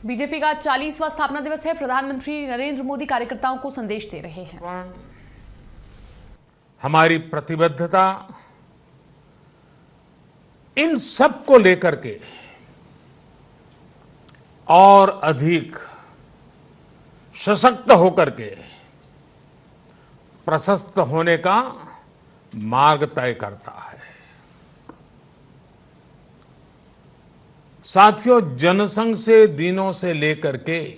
BJP का 40वां स्थापना दिवस है। प्रधानमंत्री नरेंद्र मोदी कार्यकर्ताओं को संदेश दे रहे हैं। हमारी प्रतिबद्धता इन सब को लेकर के और अधिक सशक्त होकर के प्रशस्त होने का मार्ग तय करता है। साथियों, जनसंघ से दिनों से लेकर के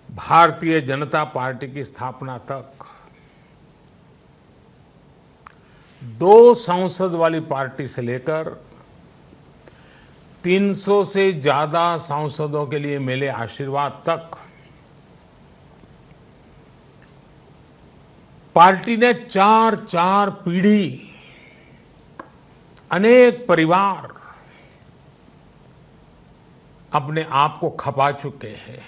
भारतीय जनता पार्टी की स्थापना तक 2 सांसद वाली पार्टी से लेकर 300 से ज्यादा सांसदों के लिए मिले आशीर्वाद तक पार्टी ने 4 पीढ़ी, अनेक परिवार अपने आप को खपा चुके हैं।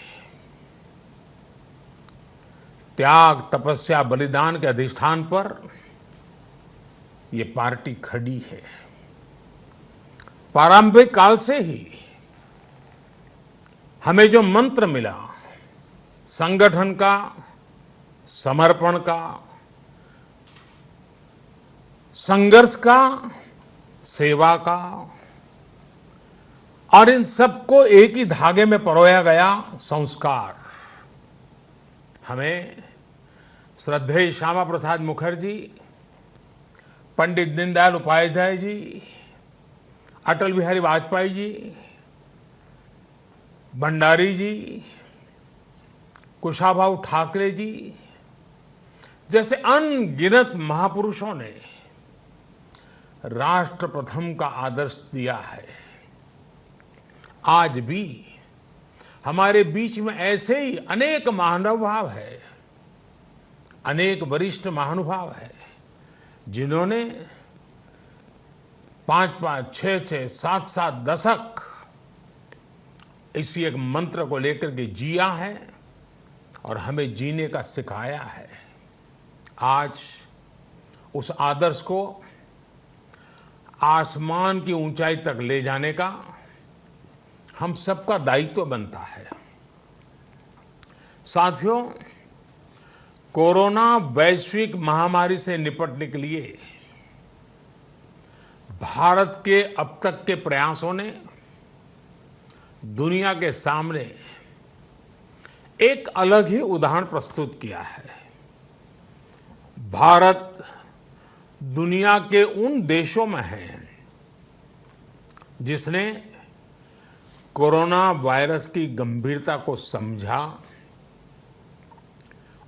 त्याग, तपस्या, बलिदान के अधिष्ठान पर ये पार्टी खड़ी है। प्रारंभिक काल से ही हमें जो मंत्र मिला, संगठन का, समर्पण का, संघर्ष का, सेवा का, और इन सबको एक ही धागे में परोया गया संस्कार, हमें श्रद्धेय श्यामा प्रसाद मुखर्जी, पंडित दीनदयाल उपाध्याय जी, अटल बिहारी वाजपेयी जी, भंडारी जी, कुशाभाऊ ठाकरे जी जैसे अनगिनत महापुरुषों ने राष्ट्र प्रथम का आदर्श दिया है। आज भी हमारे बीच में ऐसे ही अनेक महानुभाव है, अनेक वरिष्ठ महानुभाव है, जिन्होंने 5-5, 6-6, 7-7 दशक इसी एक मंत्र को लेकर के जिया है और हमें जीने का सिखाया है। आज उस आदर्श को आसमान की ऊंचाई तक ले जाने का हम सबका दायित्व बनता है। साथियों, कोरोना वैश्विक महामारी से निपटने के लिए भारत के अब तक के प्रयासों ने दुनिया के सामने एक अलग ही उदाहरण प्रस्तुत किया है। भारत दुनिया के उन देशों में है जिसने कोरोना वायरस की गंभीरता को समझा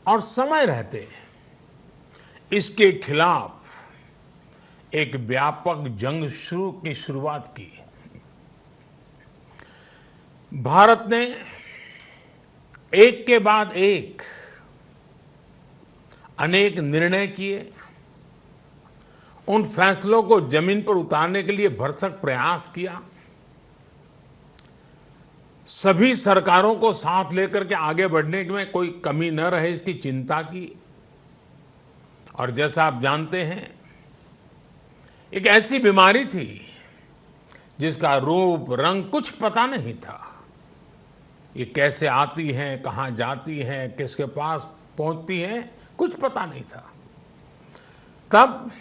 और समय रहते इसके खिलाफ एक व्यापक जंग की शुरुआत की। भारत ने एक के बाद एक अनेक निर्णय किए, उन फैसलों को जमीन पर उतारने के लिए भरसक प्रयास किया, सभी सरकारों को साथ लेकर के आगे बढ़ने में कोई कमी न रहे इसकी चिंता की। और जैसा आप जानते हैं, एक ऐसी बीमारी थी जिसका रूप रंग कुछ पता नहीं था। ये कैसे आती है, कहाँ जाती है, किसके पास पहुंचती है, कुछ पता नहीं था। तब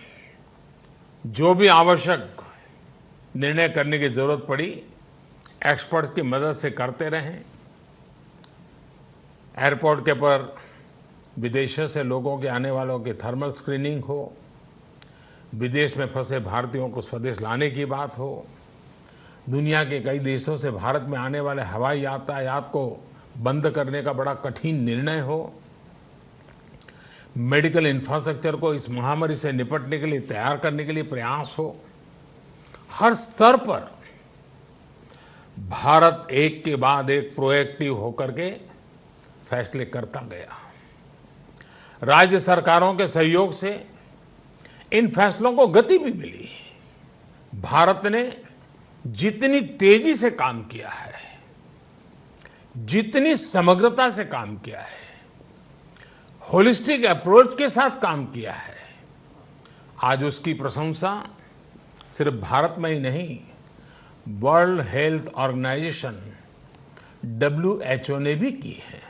जो भी आवश्यक निर्णय करने की जरूरत पड़ी, एक्सपर्ट्स की मदद से करते रहें। एयरपोर्ट के पर विदेशों से लोगों के आने वालों की थर्मल स्क्रीनिंग हो, विदेश में फंसे भारतीयों को स्वदेश लाने की बात हो, दुनिया के कई देशों से भारत में आने वाले हवाई यातायात को बंद करने का बड़ा कठिन निर्णय हो, मेडिकल इंफ्रास्ट्रक्चर को इस महामारी से निपटने के लिए तैयार करने के लिए प्रयास हो, हर स्तर पर भारत एक के बाद एक प्रोएक्टिव होकर के फैसले करता गया। राज्य सरकारों के सहयोग से इन फैसलों को गति भी मिली। भारत ने जितनी तेजी से काम किया है, जितनी समग्रता से काम किया है, होलिस्टिक अप्रोच के साथ काम किया है, आज उसकी प्रशंसा सिर्फ भारत में ही नहीं वर्ल्ड हेल्थ ऑर्गेनाइजेशन WHO ने भी की है।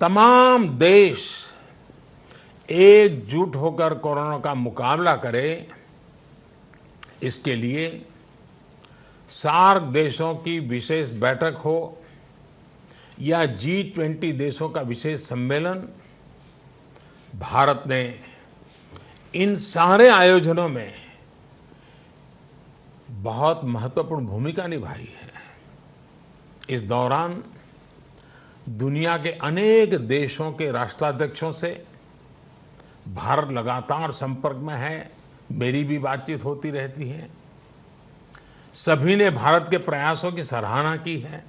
तमाम देश एकजुट होकर कोरोना का मुकाबला करें, इसके लिए सार्क देशों की विशेष बैठक हो या G20 देशों का विशेष सम्मेलन, भारत ने इन सारे आयोजनों में बहुत महत्वपूर्ण भूमिका निभाई है। इस दौरान दुनिया के अनेक देशों के राष्ट्राध्यक्षों से भारत लगातार संपर्क में है, मेरी भी बातचीत होती रहती है। सभी ने भारत के प्रयासों की सराहना की है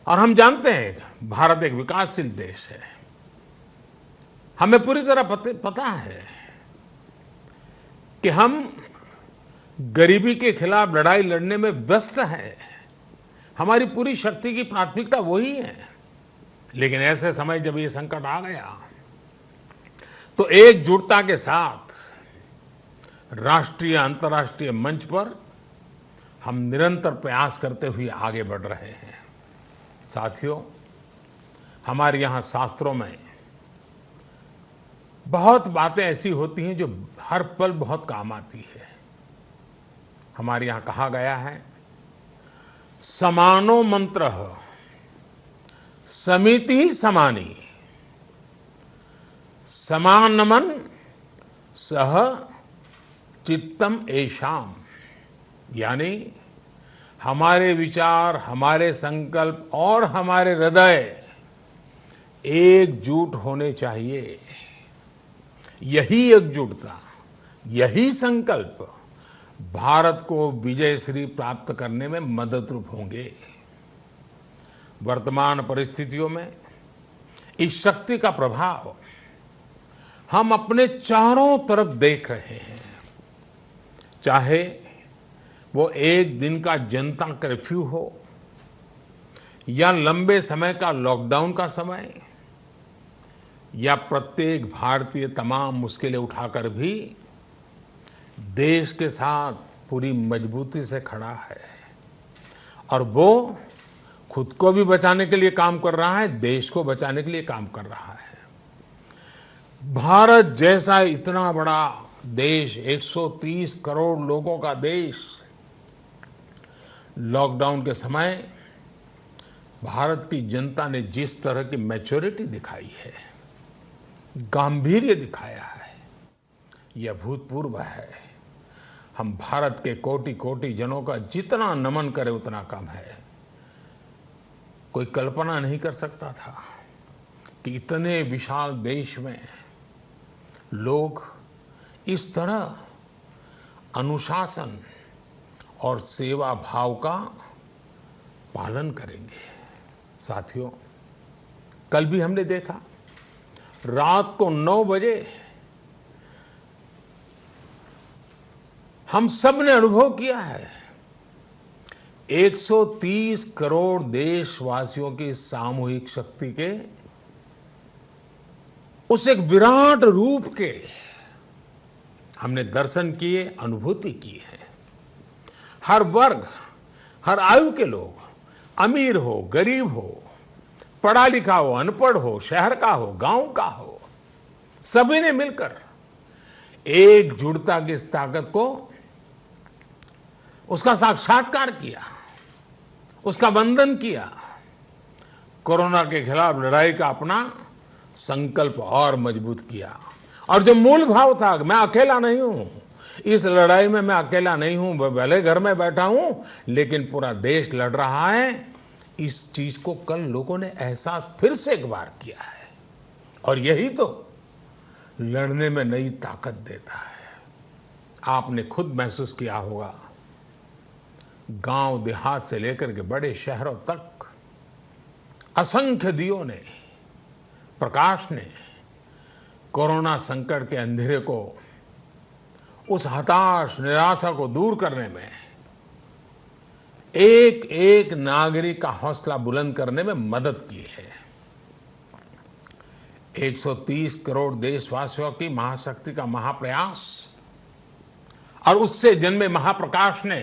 और हम जानते हैं भारत एक विकासशील देश है। हमें पूरी तरह पता है कि हम गरीबी के खिलाफ लड़ाई लड़ने में व्यस्त हैं। हमारी पूरी शक्ति की प्राथमिकता वही है। लेकिन ऐसे समय जब ये संकट आ गया तो एकजुटता के साथ राष्ट्रीय अंतर्राष्ट्रीय मंच पर हम निरंतर प्रयास करते हुए आगे बढ़ रहे हैं। साथियों, हमारे यहाँ शास्त्रों में बहुत बातें ऐसी होती हैं जो हर पल बहुत काम आती है। हमारे यहाँ कहा गया है, समानो मंत्रः समिति समानी, समानमन सह चित्तम एषाम। यानी हमारे विचार, हमारे संकल्प और हमारे हृदय एकजुट होने चाहिए। यही एकजुटता, यही संकल्प भारत को विजयश्री प्राप्त करने में मददरूप होंगे। वर्तमान परिस्थितियों में इस शक्ति का प्रभाव हम अपने चारों तरफ देख रहे हैं। चाहे वो एक दिन का जनता कर्फ्यू हो या लंबे समय का लॉकडाउन का समय, या प्रत्येक भारतीय तमाम मुश्किलें उठाकर भी देश के साथ पूरी मजबूती से खड़ा है और वो खुद को भी बचाने के लिए काम कर रहा है, देश को बचाने के लिए काम कर रहा है। भारत जैसा इतना बड़ा देश, 130 करोड़ लोगों का देश, लॉकडाउन के समय भारत की जनता ने जिस तरह की मैच्योरिटी दिखाई है, गांभीर्य दिखाया है, यह अभूतपूर्व है। हम भारत के कोटि कोटि जनों का जितना नमन करें उतना कम है। कोई कल्पना नहीं कर सकता था कि इतने विशाल देश में लोग इस तरह अनुशासन और सेवा भाव का पालन करेंगे। साथियों, कल भी हमने देखा, रात को 9 बजे हम सब ने अनुभव किया है 130 करोड़ देशवासियों की सामूहिक शक्ति के उस एक विराट रूप के हमने दर्शन किए, अनुभूति की है। हर वर्ग, हर आयु के लोग, अमीर हो, गरीब हो, पढ़ा लिखा हो, अनपढ़ हो, शहर का हो, गांव का हो, सभी ने मिलकर एकजुटता की इस ताकत को, उसका साक्षात्कार किया, उसका वंदन किया। कोरोना के खिलाफ लड़ाई का अपना संकल्प और मजबूत किया। और जो मूल भाव था, मैं अकेला नहीं हूं, इस लड़ाई में मैं अकेला नहीं हूं, भले घर में बैठा हूं लेकिन पूरा देश लड़ रहा है, इस चीज को कल लोगों ने एहसास फिर से एक बार किया है। और यही तो लड़ने में नई ताकत देता है। आपने खुद महसूस किया होगा, गांव देहात से लेकर के बड़े शहरों तक असंख्य दियों ने, प्रकाश ने कोरोना संकट के अंधेरे को, उस हताश निराशा को दूर करने में, एक एक नागरिक का हौसला बुलंद करने में मदद की है। 130 करोड़ देशवासियों की महाशक्ति का महाप्रयास और उससे जन्मे महाप्रकाश ने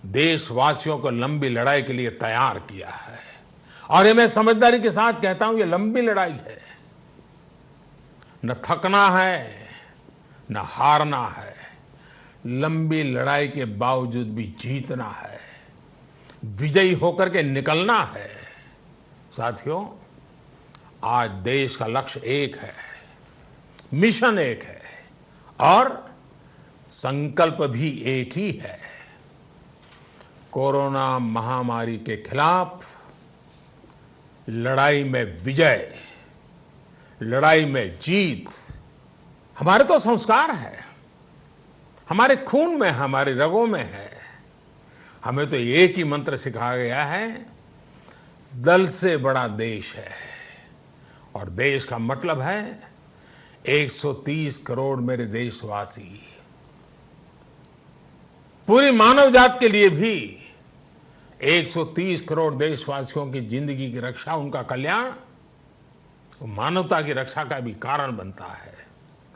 देशवासियों को लंबी लड़ाई के लिए तैयार किया है। और ये मैं समझदारी के साथ कहता हूं, ये लंबी लड़ाई है। न थकना है, न हारना है। लंबी लड़ाई के बावजूद भी जीतना है, विजयी होकर के निकलना है। साथियों, आज देश का लक्ष्य एक है, मिशन एक है और संकल्प भी एक ही है। कोरोना महामारी के खिलाफ लड़ाई में विजय, लड़ाई में जीत हमारे तो संस्कार है, हमारे खून में, हमारे रगों में है। हमें तो एक ही मंत्र सिखाया गया है, दल से बड़ा देश है। और देश का मतलब है 130 करोड़ मेरे देशवासी। पूरी मानव जात के लिए भी 130 करोड़ देशवासियों की जिंदगी की रक्षा, उनका कल्याण, वो मानवता की रक्षा का भी कारण बनता है।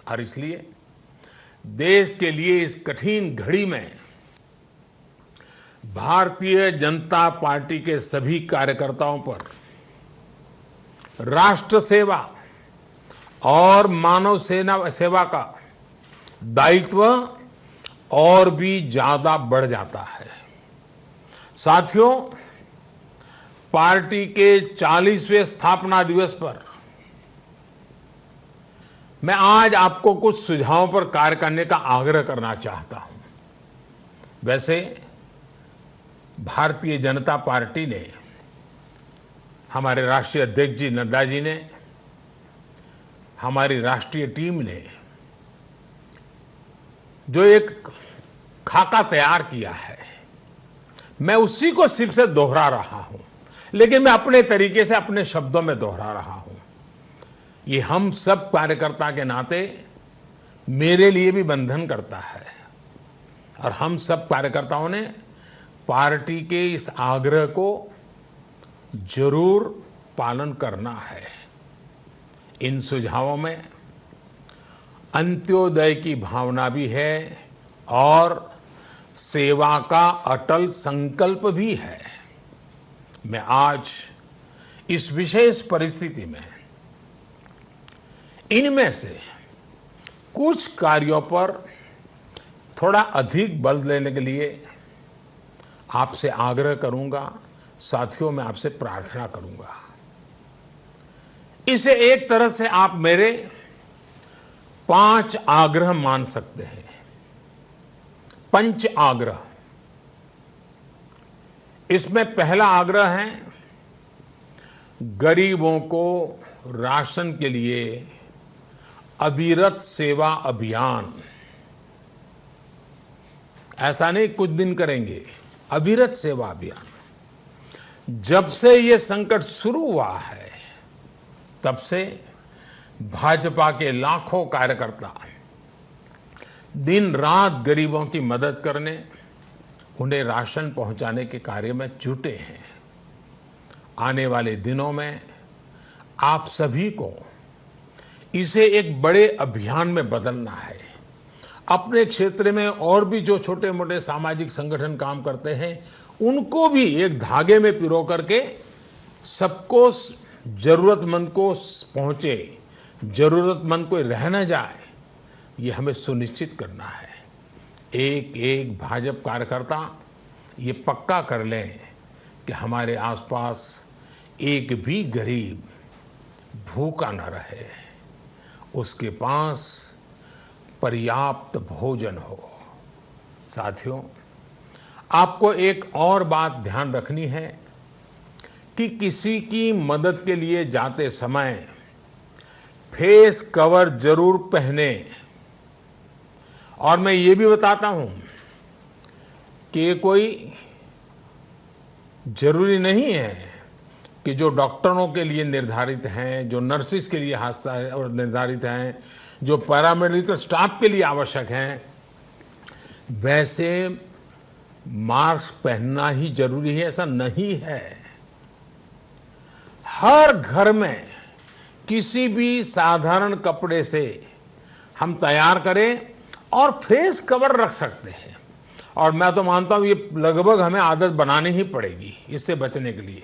और इसलिए देश के लिए इस कठिन घड़ी में भारतीय जनता पार्टी के सभी कार्यकर्ताओं पर राष्ट्र सेवा और मानव सेवा का दायित्व और भी ज्यादा बढ़ जाता है। साथियों, पार्टी के 40वें स्थापना दिवस पर मैं आज आपको कुछ सुझावों पर कार्य करने का आग्रह करना चाहता हूं। वैसे भारतीय जनता पार्टी ने, हमारे राष्ट्रीय अध्यक्ष जी नड्डा जी ने, हमारी राष्ट्रीय टीम ने जो एक खाका तैयार किया है, मैं उसी को सिर्फ से दोहरा रहा हूं, लेकिन मैं अपने तरीके से, अपने शब्दों में दोहरा रहा हूं। ये हम सब कार्यकर्ता के नाते मेरे लिए भी बंधन करता है। और हम सब कार्यकर्ताओं ने पार्टी के इस आग्रह को जरूर पालन करना है। इन सुझावों में अंत्योदय की भावना भी है और सेवा का अटल संकल्प भी है। मैं आज इस विशेष परिस्थिति में इनमें से कुछ कार्यों पर थोड़ा अधिक बल देने के लिए आपसे आग्रह करूंगा। साथियों, मैं आपसे प्रार्थना करूंगा। इसे एक तरह से आप मेरे 5 आग्रह मान सकते हैं। पंच आग्रह। इसमें पहला आग्रह है गरीबों को राशन के लिए अविरत सेवा अभियान। ऐसा नहीं कुछ दिन करेंगे, अविरत सेवा अभियान। जब से ये संकट शुरू हुआ है, तब से भाजपा के लाखों कार्यकर्ता दिन रात गरीबों की मदद करने, उन्हें राशन पहुंचाने के कार्य में जुटे हैं। आने वाले दिनों में आप सभी को इसे एक बड़े अभियान में बदलना है। अपने क्षेत्र में और भी जो छोटे मोटे सामाजिक संगठन काम करते हैं, उनको भी एक धागे में पिरो करके सबको, जरूरतमंद को पहुंचे, जरूरतमंद कोई रह न जाए, ये हमें सुनिश्चित करना है। एक एक भाजपा कार्यकर्ता ये पक्का कर लें कि हमारे आसपास एक भी गरीब भूखा न रहे, उसके पास पर्याप्त भोजन हो। साथियों, आपको एक और बात ध्यान रखनी है कि किसी की मदद के लिए जाते समय फेस कवर जरूर पहने। और मैं ये भी बताता हूं कि कोई जरूरी नहीं है कि जो डॉक्टरों के लिए निर्धारित हैं, जो नर्सिस के लिए और निर्धारित हैं, जो पैरामेडिकल स्टाफ के लिए आवश्यक हैं, वैसे मास्क पहनना ही जरूरी है, ऐसा नहीं है। हर घर में किसी भी साधारण कपड़े से हम तैयार करें और फेस कवर रख सकते हैं। और मैं तो मानता हूं ये लगभग हमें आदत बनानी ही पड़ेगी इससे बचने के लिए।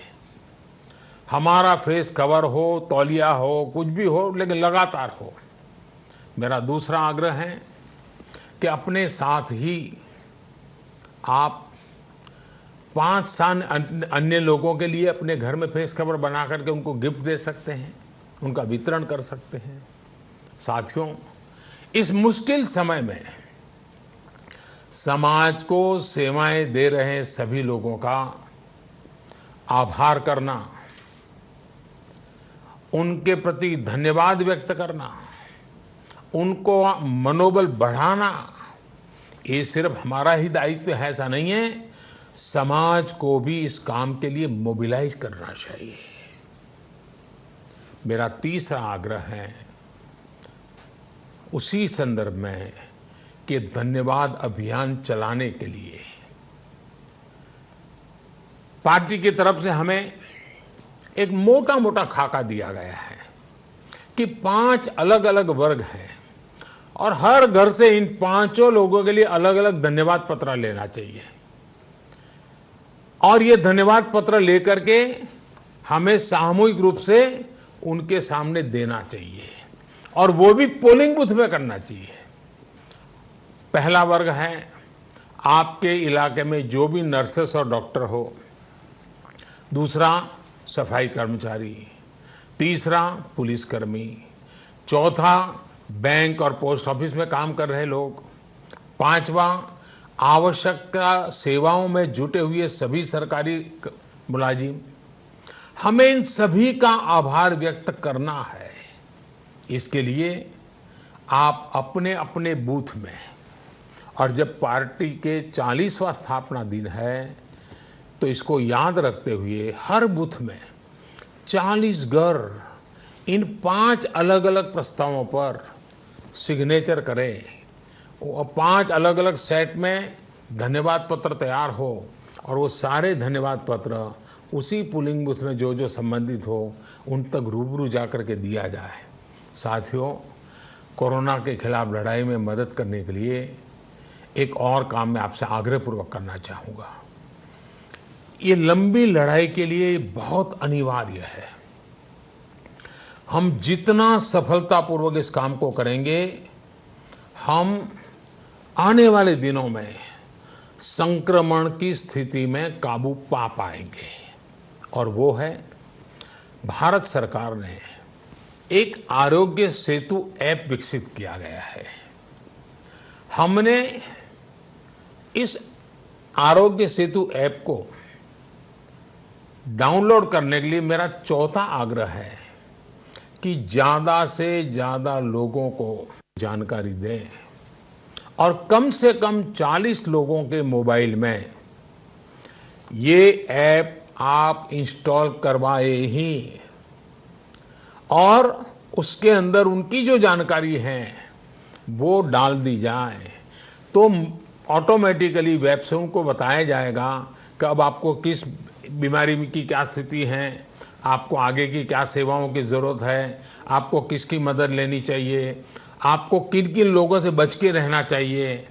हमारा फेस कवर हो, तौलिया हो, कुछ भी हो, लेकिन लगातार हो। मेरा दूसरा आग्रह है कि अपने साथ ही आप 5 अन्य लोगों के लिए अपने घर में फेस कवर बना करके उनको गिफ्ट दे सकते हैं, उनका वितरण कर सकते हैं। साथियों, इस मुश्किल समय में समाज को सेवाएं दे रहे सभी लोगों का आभार करना, उनके प्रति धन्यवाद व्यक्त करना, उनको मनोबल बढ़ाना, ये सिर्फ हमारा ही दायित्व है ऐसा नहीं है, समाज को भी इस काम के लिए मोबिलाइज करना चाहिए। मेरा तीसरा आग्रह है उसी संदर्भ में कि धन्यवाद अभियान चलाने के लिए पार्टी की तरफ से हमें एक मोटा मोटा खाका दिया गया है कि 5 अलग अलग वर्ग हैं और हर घर से इन 5 लोगों के लिए अलग अलग धन्यवाद पत्र लेना चाहिए। और ये धन्यवाद पत्र लेकर के हमें सामूहिक रूप से उनके सामने देना चाहिए और वो भी पोलिंग बूथ में करना चाहिए। पहला वर्ग है आपके इलाके में जो भी नर्सेस और डॉक्टर हो, दूसरा सफाई कर्मचारी, तीसरा पुलिसकर्मी, चौथा बैंक और पोस्ट ऑफिस में काम कर रहे लोग, पांचवा आवश्यक सेवाओं में जुटे हुए सभी सरकारी मुलाजिम। हमें इन सभी का आभार व्यक्त करना है। इसके लिए आप अपने अपने बूथ में, और जब पार्टी के 40वां स्थापना दिन है तो इसको याद रखते हुए हर बूथ में 40 घर इन 5 अलग अलग प्रस्तावों पर सिग्नेचर करें और 5 अलग अलग सेट में धन्यवाद पत्र तैयार हो और वो सारे धन्यवाद पत्र उसी पोलिंग बूथ में जो जो संबंधित हो उन तक रूबरू जा कर के दिया जाए। साथियों, कोरोना के खिलाफ लड़ाई में मदद करने के लिए एक और काम मैं आपसे आग्रहपूर्वक करना चाहूँगा। ये लंबी लड़ाई के लिए बहुत अनिवार्य है। हम जितना सफलतापूर्वक इस काम को करेंगे, हम आने वाले दिनों में संक्रमण की स्थिति में काबू पा पाएंगे। और वो है, भारत सरकार ने एक आरोग्य सेतु ऐप विकसित किया गया है। हमने इस आरोग्य सेतु ऐप को डाउनलोड करने के लिए मेरा चौथा आग्रह है कि ज़्यादा से ज़्यादा लोगों को जानकारी दें और कम से कम 40 लोगों के मोबाइल में ये ऐप आप इंस्टॉल करवाए ही और उसके अंदर उनकी जो जानकारी है वो डाल दी जाए तो ऑटोमेटिकली वेब से उनको बताया जाएगा कि अब आपको किस बीमारी की क्या स्थिति है, आपको आगे की क्या सेवाओं की ज़रूरत है, आपको किसकी मदद लेनी चाहिए, आपको किन किन लोगों से बच के रहना चाहिए।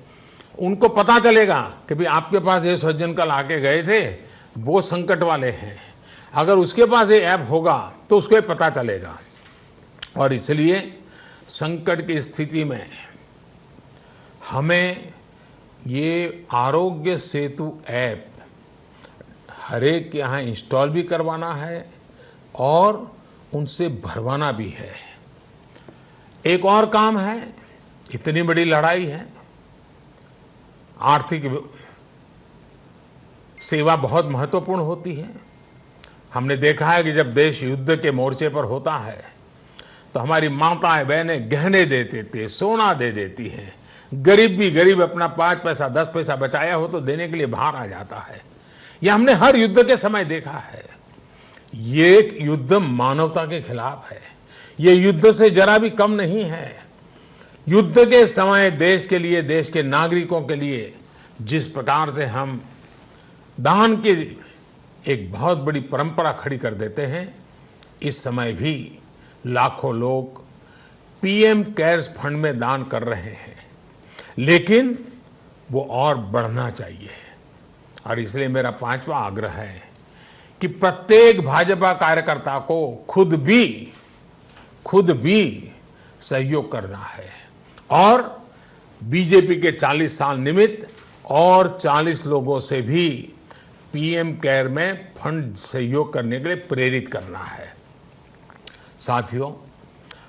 उनको पता चलेगा कि भाई आपके पास ये सज्जन कल आके गए थे, वो संकट वाले हैं। अगर उसके पास ये ऐप होगा तो उसको पता चलेगा। और इसलिए संकट की स्थिति में हमें ये आरोग्य सेतु ऐप हर एक के यहाँ इंस्टॉल भी करवाना है और उनसे भरवाना भी है। एक और काम है, इतनी बड़ी लड़ाई है, आर्थिक सेवा बहुत महत्वपूर्ण होती है। हमने देखा है कि जब देश युद्ध के मोर्चे पर होता है तो हमारी माताएं बहनें गहने दे देती है, सोना दे देती हैं। गरीब भी गरीब अपना 5 पैसा 10 पैसा बचाया हो तो देने के लिए बाहर आ जाता है। यह हमने हर युद्ध के समय देखा है। ये एक युद्ध मानवता के खिलाफ है। ये युद्ध से जरा भी कम नहीं है। युद्ध के समय देश के लिए, देश के नागरिकों के लिए जिस प्रकार से हम दान की एक बहुत बड़ी परंपरा खड़ी कर देते हैं, इस समय भी लाखों लोग पीएम केयर्स फंड में दान कर रहे हैं। लेकिन वो और बढ़ना चाहिए। और इसलिए मेरा 5वां आग्रह है कि प्रत्येक भाजपा कार्यकर्ता को खुद भी सहयोग करना है और बीजेपी के 40 साल निमित्त और 40 लोगों से भी पीएम केयर में फंड सहयोग करने के लिए प्रेरित करना है। साथियों,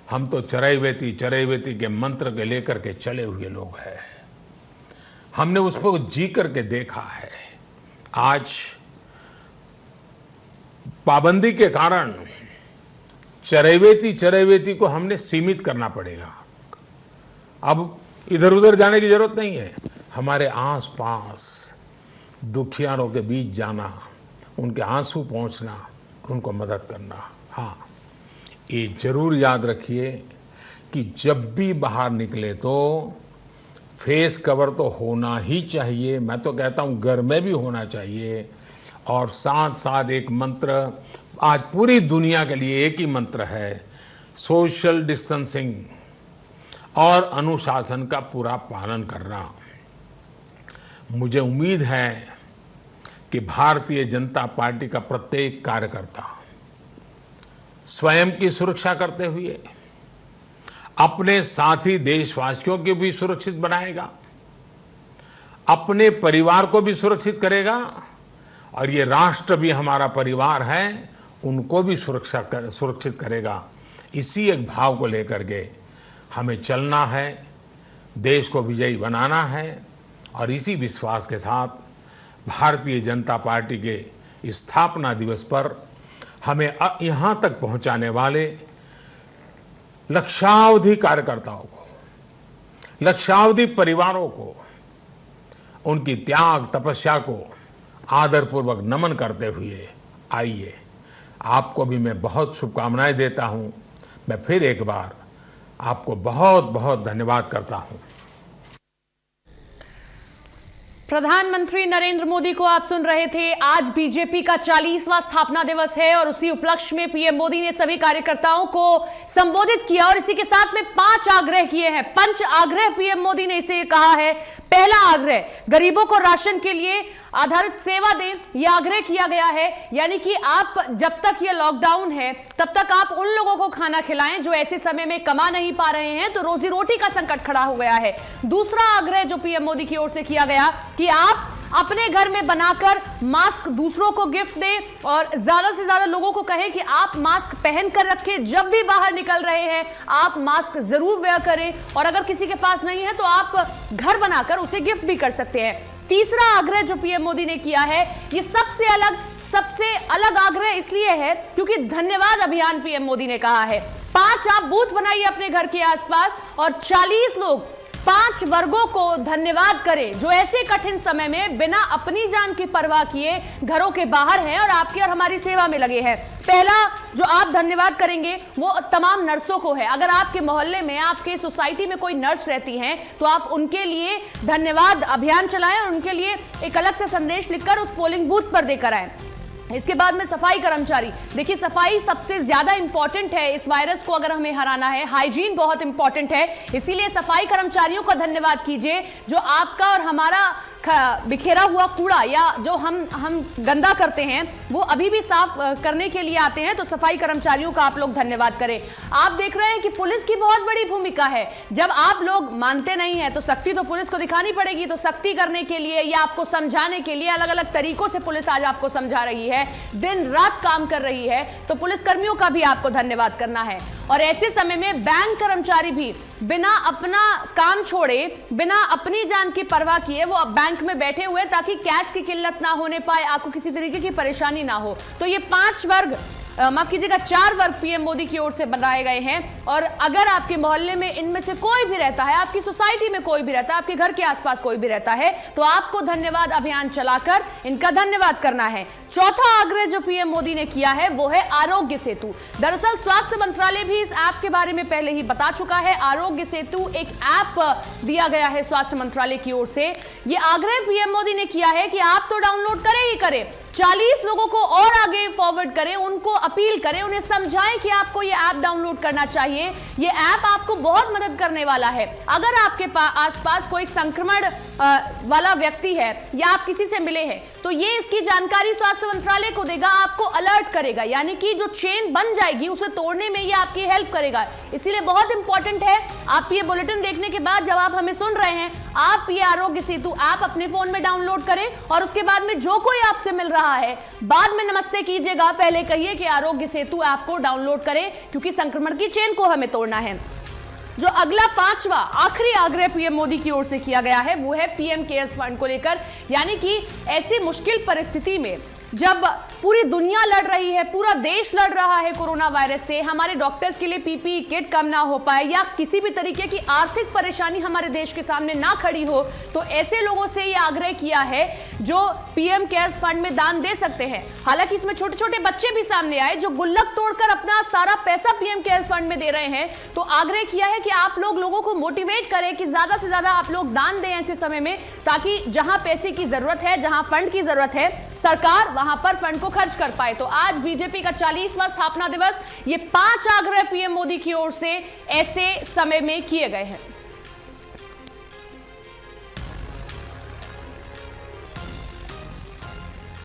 हम तो चरैवेति के मंत्र के लेकर के चले हुए लोग हैं। हमने उसको जी करके देखा है। आज पाबंदी के कारण चरैवेति को हमने सीमित करना पड़ेगा। अब इधर उधर जाने की जरूरत नहीं है। हमारे आसपास दुखियारों के बीच जाना, उनके आंसू पहुंचना, उनको मदद करना। हाँ, ये जरूर याद रखिए कि जब भी बाहर निकले तो फेस कवर तो होना ही चाहिए। मैं तो कहता हूँ घर में भी होना चाहिए। और साथ साथ एक मंत्र आज पूरी दुनिया के लिए एक ही मंत्र है, सोशल डिस्टेंसिंग और अनुशासन का पूरा पालन करना। मुझे उम्मीद है कि भारतीय जनता पार्टी का प्रत्येक कार्यकर्ता स्वयं की सुरक्षा करते हुए अपने साथी देशवासियों को भी सुरक्षित बनाएगा, अपने परिवार को भी सुरक्षित करेगा और ये राष्ट्र भी हमारा परिवार है, उनको भी सुरक्षित करेगा। इसी एक भाव को लेकर के हमें चलना है, देश को विजयी बनाना है। और इसी विश्वास के साथ भारतीय जनता पार्टी के स्थापना दिवस पर हमें यहाँ तक पहुँचाने वाले लक्षावधि कार्यकर्ताओं को, लक्षावधि परिवारों को, उनकी त्याग तपस्या को आदरपूर्वक नमन करते हुए आइए, आपको भी मैं बहुत शुभकामनाएं देता हूं। मैं फिर एक बार आपको बहुत बहुत धन्यवाद करता हूं। प्रधानमंत्री नरेंद्र मोदी को आप सुन रहे थे। आज बीजेपी का 40वां स्थापना दिवस है और उसी उपलक्ष्य में पीएम मोदी ने सभी कार्यकर्ताओं को संबोधित किया और इसी के साथ में 5 आग्रह किए हैं। पंच आग्रह पीएम मोदी ने इसे कहा है। पहला आग्रह, गरीबों को राशन के लिए आधारित सेवा दें, यह आग्रह किया गया है। यानी कि आप जब तक ये लॉकडाउन है तब तक आप उन लोगों को खाना खिलाएं जो ऐसे समय में कमा नहीं पा रहे हैं, तो रोजी रोटी का संकट खड़ा हो गया है। दूसरा आग्रह जो पीएम मोदी की ओर से किया गया कि आप अपने घर में बनाकर मास्क दूसरों को गिफ्ट दें और ज्यादा से ज्यादा लोगों को कहें कि आप मास्क पहन कर रखें, जब भी बाहर निकल रहे हैं आप मास्क जरूर वेयर करें और अगर किसी के पास नहीं है तो आप घर बनाकर उसे गिफ्ट भी कर सकते हैं। तीसरा आग्रह जो पीएम मोदी ने किया है, ये सबसे अलग आग्रह इसलिए है क्योंकि धन्यवाद अभियान पीएम मोदी ने कहा है। 5 आप बूथ बनाइए अपने घर के आसपास और 40 लोग 5 वर्गों को धन्यवाद करें जो ऐसे कठिन समय में बिना अपनी जान की परवाह किए घरों के बाहर हैं और आपकी और हमारी सेवा में लगे हैं। पहला जो आप धन्यवाद करेंगे वो तमाम नर्सों को है। अगर आपके मोहल्ले में, आपके सोसाइटी में कोई नर्स रहती हैं तो आप उनके लिए धन्यवाद अभियान चलाएं और उनके लिए एक अलग से संदेश लिखकर उस पोलिंग बूथ पर देकर आएं। इसके बाद में सफाई कर्मचारी, देखिए सफाई सबसे ज्यादा इंपॉर्टेंट है। इस वायरस को अगर हमें हराना है, हाइजीन बहुत इंपॉर्टेंट है, इसीलिए सफाई कर्मचारियों का धन्यवाद कीजिए जो आपका और हमारा बिखेरा हुआ कूड़ा या जो हम गंदा करते हैं वो अभी भी साफ करने के लिए आते हैं, तो सफाई कर्मचारियों का आप लोग धन्यवाद करें। आप देख रहे हैं कि पुलिस की बहुत बड़ी भूमिका है। जब आप लोग मानते नहीं हैं तो सख्ती तो पुलिस को दिखानी पड़ेगी, तो सख्ती करने के लिए या आपको समझाने के लिए अलग अलग तरीकों से पुलिस आज आपको समझा रही है, दिन रात काम कर रही है, तो पुलिस कर्मियों का भी आपको धन्यवाद करना है। और ऐसे समय में बैंक कर्मचारी भी बिना अपना काम छोड़े, बिना अपनी जान की परवाह किए वो बैंक में बैठे हुए ताकि कैश की किल्लत ना होने पाए, आपको किसी तरीके की परेशानी ना हो। तो ये 5 वर्ग, माफ कीजिएगा 4 वर्ग पीएम मोदी की ओर से बनाए गए हैं। और अगर आपके मोहल्ले में इनमें से कोई भी रहता है, आपकी सोसाइटी में कोई भी रहता है, आपके घर के आसपास कोई भी रहता है, तो आपको धन्यवाद अभियान चलाकर इनका धन्यवाद करना है। चौथा आग्रह जो पीएम मोदी ने किया है वो है आरोग्य सेतु। दरअसल स्वास्थ्य मंत्रालय भी इस ऐप के बारे में पहले ही बता चुका है। आरोग्य सेतु एक ऐप दिया गया है स्वास्थ्य मंत्रालय की ओर से। ये आग्रह पीएम मोदी ने किया है कि आप तो डाउनलोड करें ही करें, 40 लोगों को और आगे फॉरवर्ड करें, उनको अपील करें, उन्हें समझाएं कि आपको ये ऐप डाउनलोड करना चाहिए। ये ऐप आपको बहुत मदद करने वाला है। अगर आपके आसपास कोई संक्रमण वाला व्यक्ति है या आप किसी से मिले हैं तो ये इसकी जानकारी स्वास्थ्य मंत्रालय को देगा, आपको अलर्ट करेगा, यानी कि जो चेन बन जाएगी उसे तोड़ने में ये आपकी हेल्प करेगा। इसीलिए बहुत इंपॉर्टेंट है, आप ये बुलेटिन देखने के बाद जब आप हमें सुन रहे हैं, आप ये आरोग्य सेतु ऐप अपने फोन में डाउनलोड करें और उसके बाद में जो कोई आपसे मिल रहा है बाद में नमस्ते कीजिएगा, पहले कहिए कि आरोग्य सेतु ऐप को डाउनलोड करें, क्योंकि संक्रमण की चेन को हमें तोड़ना है। जो अगला 5वां आखिरी आग्रह पीएम मोदी की ओर से किया गया है वो है पीएम केयर्स फंड को लेकर, यानी कि ऐसी मुश्किल परिस्थिति में जब पूरी दुनिया लड़ रही है, पूरा देश लड़ रहा है कोरोना वायरस से, हमारे डॉक्टर्स के लिए पीपीई किट कम ना हो पाए या किसी भी तरीके की आर्थिक परेशानी हमारे देश के सामने ना खड़ी हो, तो ऐसे लोगों से यह आग्रह किया है जो पीएम केयर्स फंड में दान दे सकते हैं। हालांकि इसमें छोटे छोटे बच्चे भी सामने आए जो गुल्लक तोड़कर अपना सारा पैसा पीएम केयर्स फंड में दे रहे हैं। तो आग्रह किया है कि आप लोगों को मोटिवेट करें कि ज्यादा से ज्यादा आप लोग दान दें ऐसे समय में, ताकि जहां पैसे की जरूरत है, जहां फंड की जरूरत है, सरकार वहां पर फंड को खर्च कर पाए। तो आज बीजेपी का 40वां स्थापना दिवस, ये 5 आग्रह पीएम मोदी की ओर से ऐसे समय में किए गए हैं।